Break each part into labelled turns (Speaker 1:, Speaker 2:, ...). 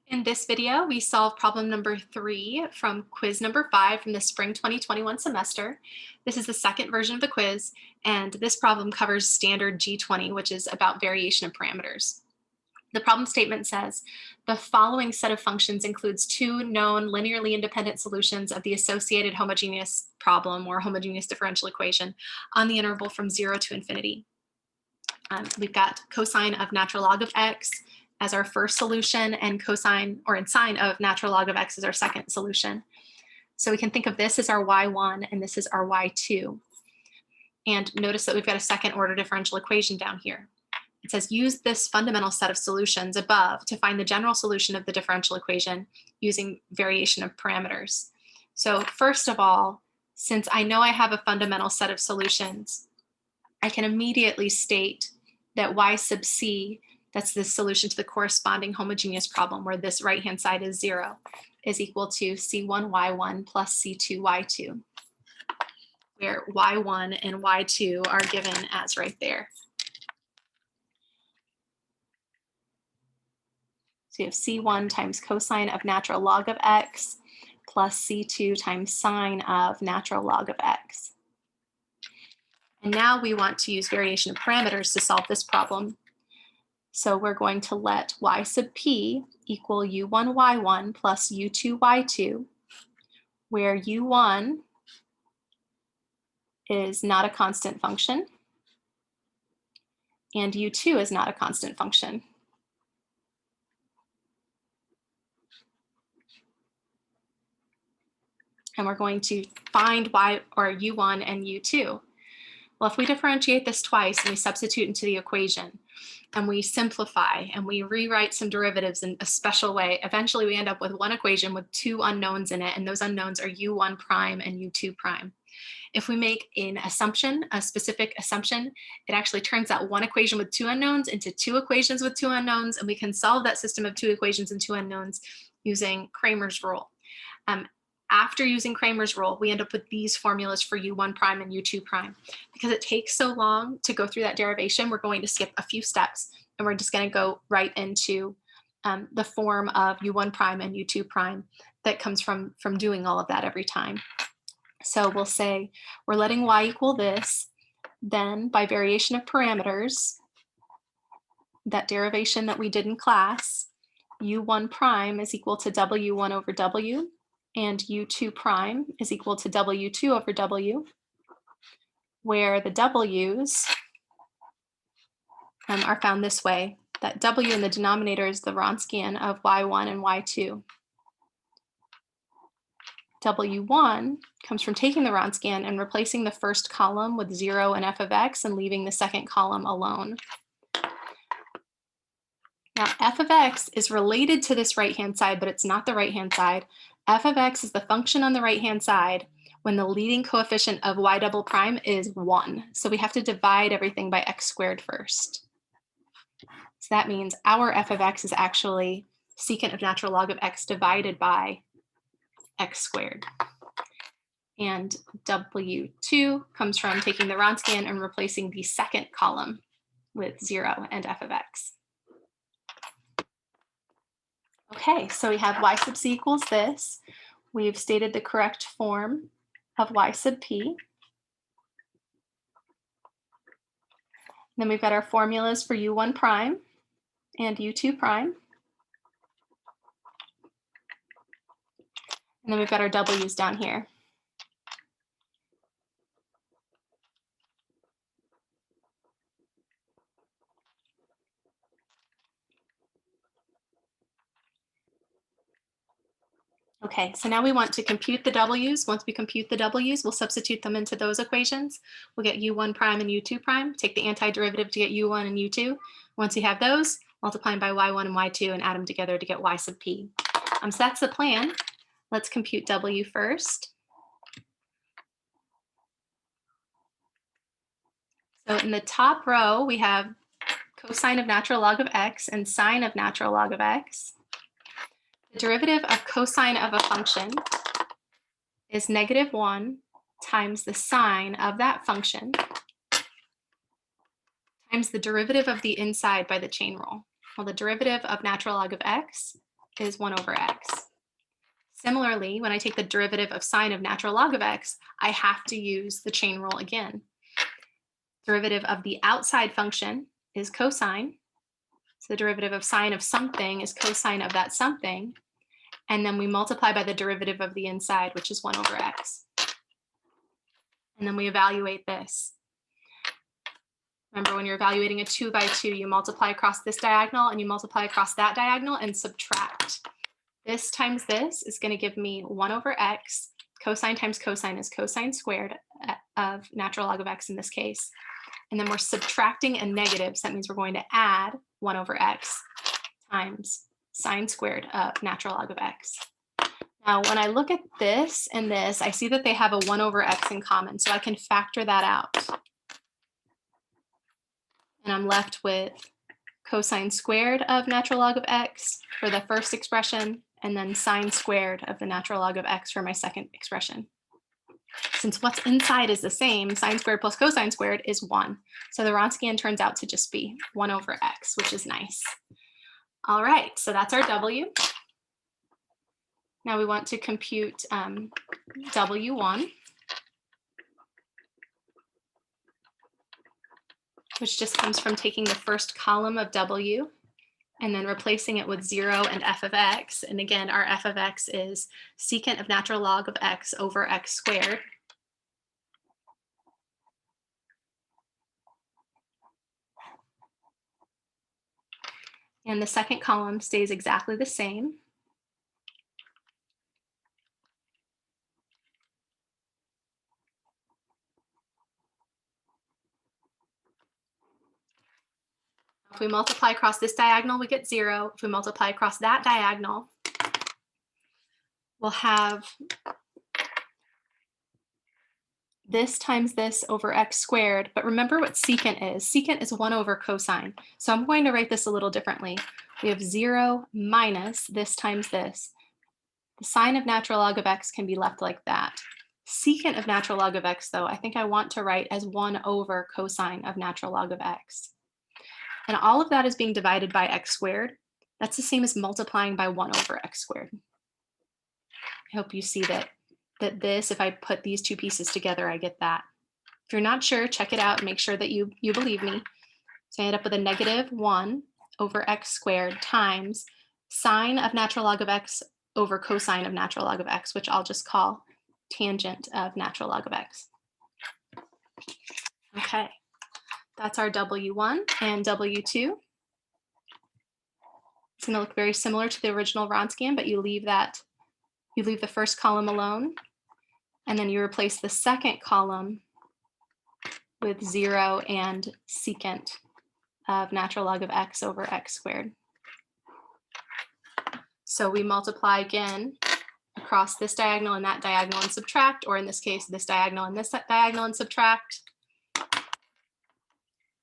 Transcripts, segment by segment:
Speaker 1: In this video, we solve problem number 3 from quiz number 5 from the spring 2021 semester. This is the second version of the quiz, and this problem covers standard G20, which is about variation of parameters. The problem statement says, the following set of functions includes two known linearly independent solutions of the associated homogeneous problem or homogeneous differential equation on the interval from 0 to infinity. We've got cosine of natural log of x as our first solution and cosine or sine of natural log of x as our second solution. So we can think of this as our y1 and this is our y2. And notice that we've got a second order differential equation down here. It says use this fundamental set of solutions above to find the general solution of the differential equation using variation of parameters. So first of all, since I know I have a fundamental set of solutions, I can immediately state that y sub c, that's the solution to the corresponding homogeneous problem where this right-hand side is 0, is equal to c1y1 plus c2y2, where y1 and y2 are given as right there. So you have c1 times cosine of natural log of x plus c2 times sine of natural log of x. And now we want to use variation of parameters to solve this problem. So we're going to let y sub p equal u1y1 plus u2y2, where u1 is not a constant function and u2 is not a constant function. And we're going to find y or u1 and u2. Well, if we differentiate this twice and we substitute into the equation and we simplify and we rewrite some derivatives in a special way, eventually we end up with one equation with two unknowns in it, and those unknowns are u1 prime and u2 prime. If we make an assumption, a specific assumption, it actually turns that one equation with two unknowns into two equations with two unknowns, and we can solve that system of two equations and two unknowns using Cramer's rule. After using Cramer's rule, we end up with these formulas for u1 prime and u2 prime. Because it takes so long to go through that derivation, we're going to skip a few steps, and we're just going to go right into the form of u1 prime and u2 prime that comes from doing all of that every time. So we'll say we're letting y equal this, then by variation of parameters, that derivation that we did in class, u1 prime is equal to w1 over w, and u2 prime is equal to w2 over w, where the w's are found this way. That w in the denominator is the Wronskian of y1 and y2. w1 comes from taking the Wronskian and replacing the first column with 0 and f of x and leaving the second column alone. Now, f of x is related to this right-hand side, but it's not the right-hand side. F of x is the function on the right-hand side when the leading coefficient of y double prime is 1. So we have to divide everything by x squared first. So that means our f of x is actually secant of natural log of x divided by x squared. And w2 comes from taking the Wronskian and replacing the second column with 0 and f of x. Okay, so we have y sub c equals this. We've stated the correct form of y sub p. Then we've got our formulas for u1 prime and u2 prime. And then we've got our w's down here. Okay, so now we want to compute the w's. Once we compute the w's, we'll substitute them into those equations. We'll get u1 prime and u2 prime, take the antiderivative to get u1 and u2. Once you have those, multiply them by y1 and y2 and add them together to get y sub p. So that's the plan. Let's compute w first. So in the top row, we have cosine of natural log of x and sine of natural log of x. The derivative of cosine of a function is -1 times the sine of that function times the derivative of the inside by the chain rule. Well, the derivative of natural log of x is 1 over x. Similarly, when I take the derivative of sine of natural log of x, I have to use the chain rule again. Derivative of the outside function is cosine. So the derivative of sine of something is cosine of that something. And then we multiply by the derivative of the inside, which is 1 over x. And then we evaluate this. Remember, when you're evaluating a 2 by 2, you multiply across this diagonal and you multiply across that diagonal and subtract. This times this is going to give me 1 over x. Cosine times cosine is cosine squared of natural log of x in this case. And then we're subtracting a negative, so that means we're going to add 1 over x times sine squared of natural log of x. Now, when I look at this and this, I see that they have a 1 over x in common, so I can factor that out. And I'm left with cosine squared of natural log of x for the first expression, and then sine squared of the natural log of x for my second expression. Since what's inside is the same, sine squared plus cosine squared is 1. So the Wronskian turns out to just be 1 over x, which is nice. All right, so that's our W. Now we want to compute W1, which just comes from taking the first column of W and then replacing it with 0 and f of x. And again, our f of x is secant of natural log of x over x squared. And the second column stays exactly the same. If we multiply across this diagonal, we get 0. If we multiply across that diagonal, we'll have this times this over x squared. But remember what secant is. Secant is 1 over cosine. So I'm going to write this a little differently. We have 0 minus this times this. The sine of natural log of x can be left like that. Secant of natural log of x, though, I think I want to write as 1 over cosine of natural log of x. And all of that is being divided by x squared. That's the same as multiplying by 1 over x squared. I hope you see that this, if I put these two pieces together, I get that. If you're not sure, check it out and make sure that you believe me. So I end up with a negative 1 over x squared times sine of natural log of x over cosine of natural log of x, which I'll just call tangent of natural log of x. Okay. That's our W1 and W2. It's going to look very similar to the original Wronskian, but you leave the first column alone, and then you replace the second column with 0 and secant of natural log of x over x squared. So we multiply again across this diagonal and that diagonal and subtract, or in this case, this diagonal and this diagonal and subtract.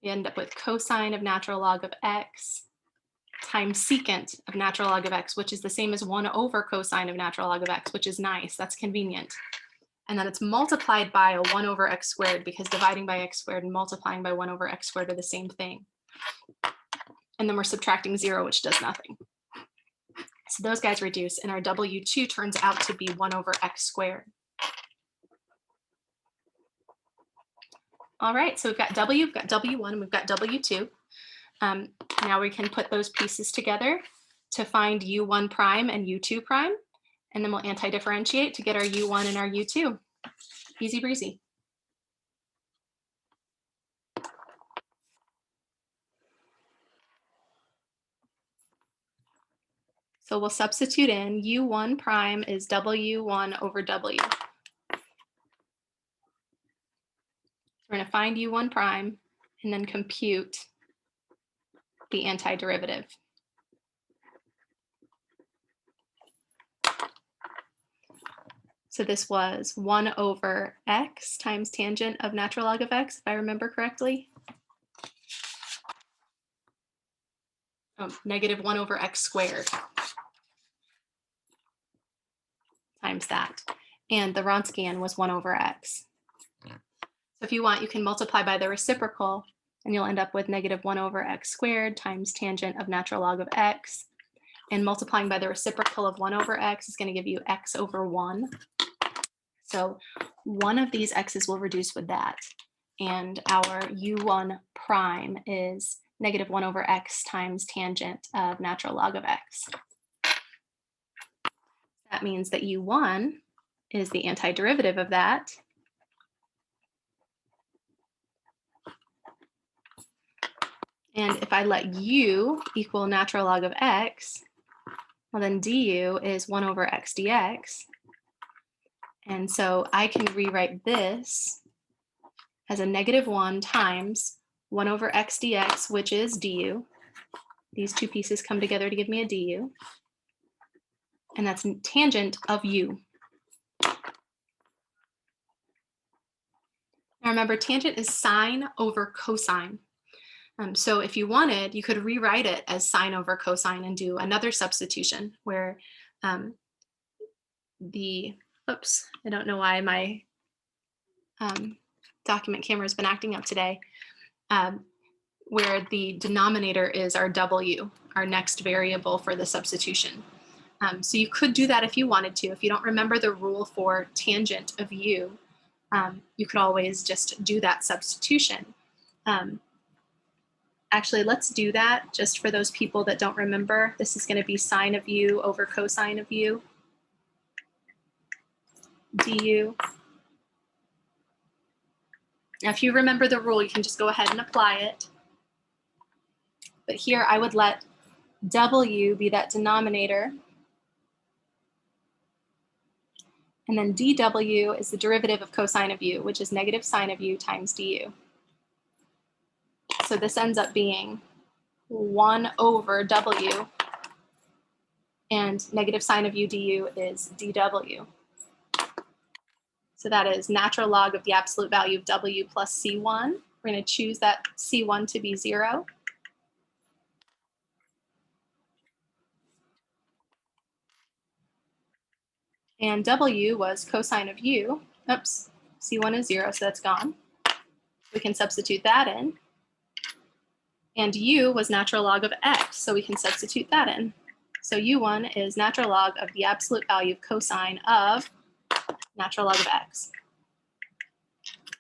Speaker 1: We end up with cosine of natural log of x times secant of natural log of x, which is the same as 1 over cosine of natural log of x, which is nice. That's convenient. And then it's multiplied by a 1 over x squared, because dividing by x squared and multiplying by 1 over x squared are the same thing. And then we're subtracting 0, which does nothing. So those guys reduce, and our W2 turns out to be 1 over x squared. All right, so we've got W, we've got W1, and we've got W2. Now we can put those pieces together to find U1 prime and U2 prime, and then we'll anti-differentiate to get our U1 and our U2. Easy breezy. So we'll substitute in U1 prime is W1 over W. We're going to find U1 prime and then compute the antiderivative. So this was 1 over x times tangent of natural log of x, if I remember correctly. Negative 1 over x squared times that. And the Wronskian was 1 over x. So if you want, you can multiply by the reciprocal, and you'll end up with negative 1 over x squared times tangent of natural log of x. and multiplying by the reciprocal of 1 over x is going to give you x over 1. So one of these x's will reduce with that. And our u1 prime is negative 1 over x times tangent of natural log of x. That means that u1 is the antiderivative of that. And if I let u equal natural log of x, well then du is 1 over x dx. And so I can rewrite this as a negative 1 times 1 over x dx, which is du. These two pieces come together to give me a du. And that's tangent of u. Now remember, tangent is sine over cosine. So if you wanted, you could rewrite it as sine over cosine and do another substitution where oops, I don't know why my document camera has been acting up today, where the denominator is our w, our next variable for the substitution. So you could do that if you wanted to. If you don't remember the rule for tangent of u, you could always just do that substitution. Actually, let's do that just for those people that don't remember. This is going to be sine of u over cosine of u du. Now, if you remember the rule, you can just go ahead and apply it. But here I would let w be that denominator. And then dw is the derivative of cosine of u, which is negative sine of u times du. So this ends up being 1 over w, and negative sine of u du is dw. So that is natural log of the absolute value of w plus c1. We're going to choose that c1 to be 0. And w was cosine of u. Oops, c1 is 0, so that's gone. We can substitute that in. And u was natural log of x, so we can substitute that in. So u1 is natural log of the absolute value of cosine of natural log of x.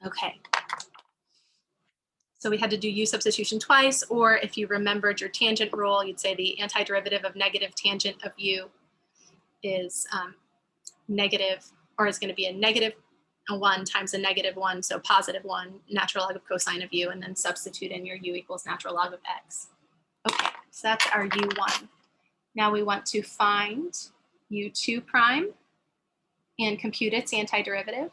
Speaker 1: Okay. So we had to do u substitution twice, or if you remembered your tangent rule, you'd say the antiderivative of negative tangent of u is negative, or is going to be a negative 1 times a negative 1, so positive 1, natural log of cosine of u, and then substitute in your u equals natural log of x. Okay, so that's our u1. Now we want to find u2 prime and compute its antiderivative.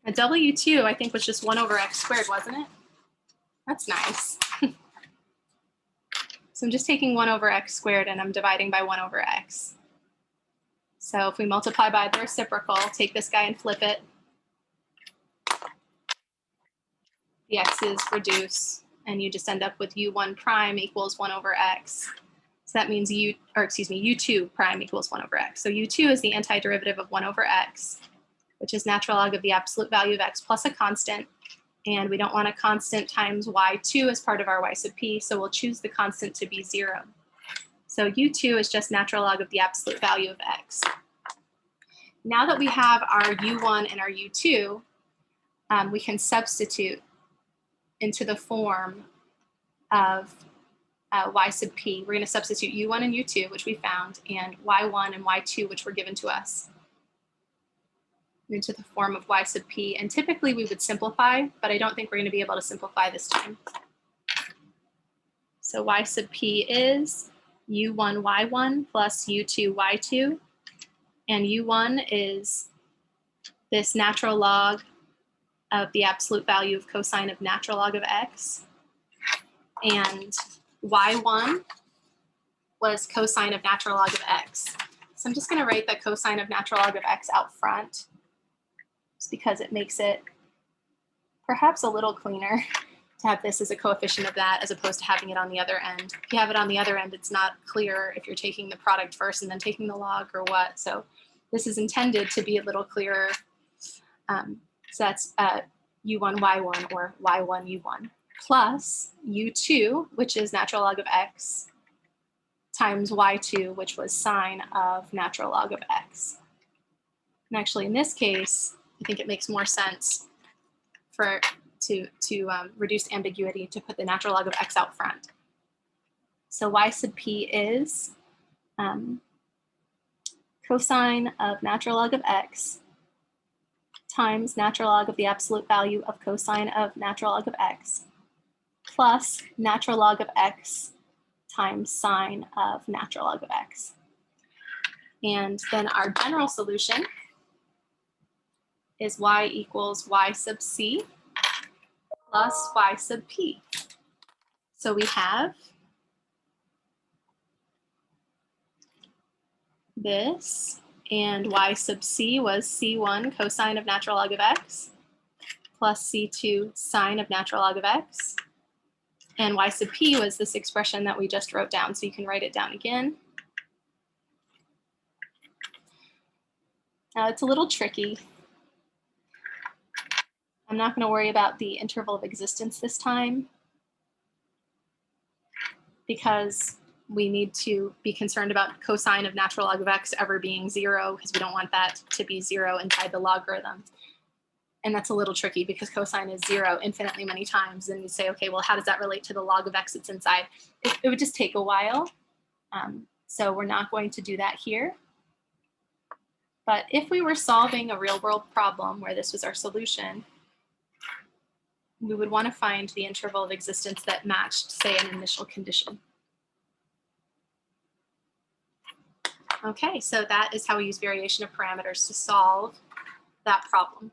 Speaker 1: A w2, I think, was just 1 over x squared, wasn't it? That's nice. So I'm just taking 1 over x squared and I'm dividing by 1 over x. So if we multiply by the reciprocal, take this guy and flip it, the x's reduce, and you just end up with u1 prime equals 1 over x. So that means u2 prime equals 1 over x. So u2 is the antiderivative of 1 over x, which is natural log of the absolute value of x plus a constant. And we don't want a constant times y2 as part of our y sub p, so we'll choose the constant to be 0. So u2 is just natural log of the absolute value of x. Now that we have our u1 and our u2, we can substitute into the form of y sub p. We're going to substitute u1 and u2, which we found, and y1 and y2, which were given to us, into the form of y sub p. And typically we would simplify, but I don't think we're going to be able to simplify this time. So y sub p is u1 y1 plus u2 y2, and u1 is this natural log of the absolute value of cosine of natural log of x, and y1 was cosine of natural log of x. So I'm just going to write the cosine of natural log of x out front, just because it makes it perhaps a little cleaner to have this as a coefficient of that as opposed to having it on the other end. If you have it on the other end, it's not clear if you're taking the product first and then taking the log or what. So this is intended to be a little clearer. So that's u1, y1, or y1, u1, plus u2, which is natural log of x, times y2, which was sine of natural log of x. And actually, in this case, I think it makes more sense to reduce ambiguity to put the natural log of x out front. So y sub p is cosine of natural log of x times natural log of the absolute value of cosine of natural log of x plus natural log of x times sine of natural log of x. And then our general solution is y equals y sub c plus y sub p. So we have this, and y sub c was c1 cosine of natural log of x plus c2 sine of natural log of x. And y sub p was this expression that we just wrote down, so you can write it down again. Now it's a little tricky. I'm not going to worry about the interval of existence this time because we need to be concerned about cosine of natural log of x ever being 0, because we don't want that to be 0 inside the logarithm. And that's a little tricky because cosine is 0 infinitely many times. And you say, okay, well, how does that relate to the log of x that's inside? It would just take a while. So we're not going to do that here. But if we were solving a real world problem where this was our solution, we would want to find the interval of existence that matched, say, an initial condition. Okay, so that is how we use variation of parameters to solve that problem.